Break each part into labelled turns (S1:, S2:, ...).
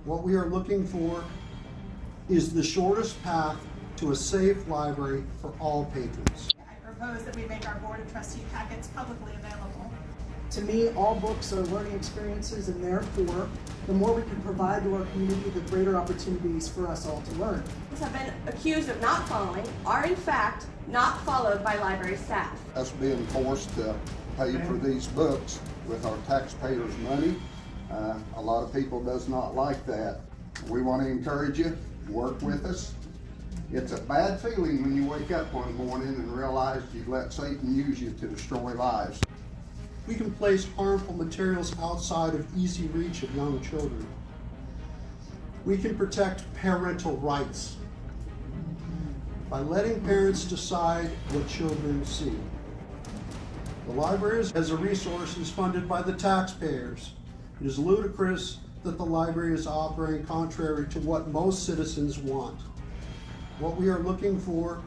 S1: What we are looking for is the shortest path to a safe library for all patrons.
S2: I propose that we make our Board of Trustee packets publicly available.
S3: To me, all books are learning experiences, and therefore, the more we can provide to our community, the greater opportunities for us all to learn.
S4: Have been accused of not following are in fact not followed by library staff.
S5: Us being forced to pay for these books with our taxpayers' money, a lot of people does not like that. We want to encourage you, work with us. It's a bad feeling when you wake up one morning and realize you've let Satan use you to destroy lives.
S1: We can place harmful materials outside of easy reach of young children. We can protect parental rights by letting parents decide what children see. The library as a resource is funded by the taxpayers. It is ludicrous that the library is operating contrary to what most citizens want. What we are looking for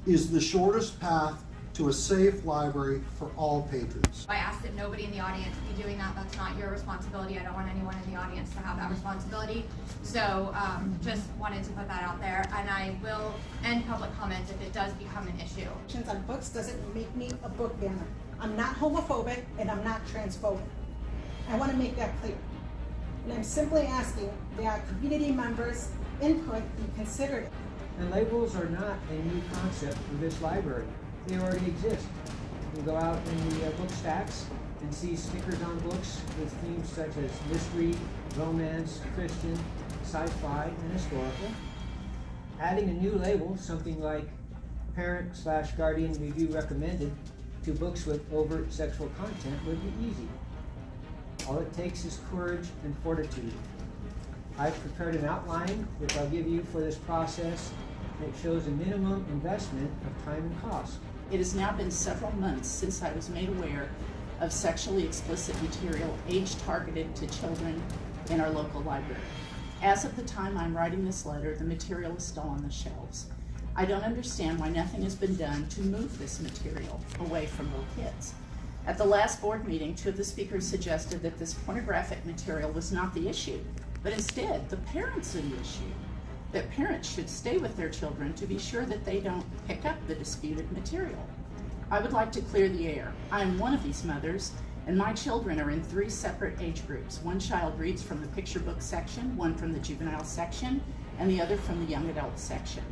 S1: is the shortest path to a safe library for all patrons.
S6: I ask that nobody in the audience be doing that. That's not your responsibility. I don't want anyone in the audience to have that responsibility. So just wanted to put that out there, and I will end public comment if it does become an issue.
S2: On books doesn't make me a book banner. I'm not homophobic and I'm not transphobic. I want to make that clear. And I'm simply asking that community members' input be considered.
S7: And labels are not a new concept for this library. They already exist. You can go out in the book stacks and see stickers on books with themes such as mystery, romance, Christian, sci-fi, and historical. Adding a new label, something like parent/guardian review recommended, to books with overt sexual content would be easy. All it takes is courage and fortitude. I've prepared an outline which I'll give you for this process, and it shows a minimum investment of time and cost.
S8: It has now been several months since I was made aware of sexually explicit material age-targeted to children in our local library. As of the time I'm writing this letter, the material is still on the shelves. I don't understand why nothing has been done to move this material away from little kids. At the last board meeting, two of the speakers suggested that this pornographic material was not the issue, but instead the parents are the issue. That parents should stay with their children to be sure that they don't pick up the disputed material. I would like to clear the air. I am one of these mothers, and my children are in 3 separate age groups. One child reads from the picture book section, one from the juvenile section, and the other from the young adult section.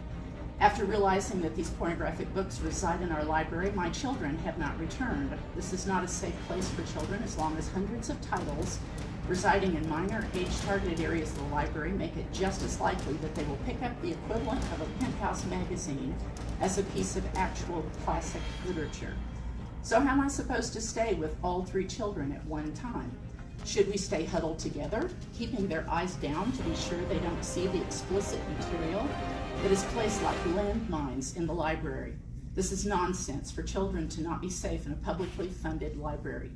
S8: After realizing that these pornographic books reside in our library, my children have not returned. This is not a safe place for children as long as hundreds of titles residing in minor age-targeted areas of the library make it just as likely that they will pick up the equivalent of a Penthouse magazine as a piece of actual classic literature. So how am I supposed to stay with all 3 children at one time? Should we stay huddled together, keeping their eyes down to be sure they don't see the explicit material that is placed like landmines in the library? This is nonsense for children to not be safe in a publicly funded library.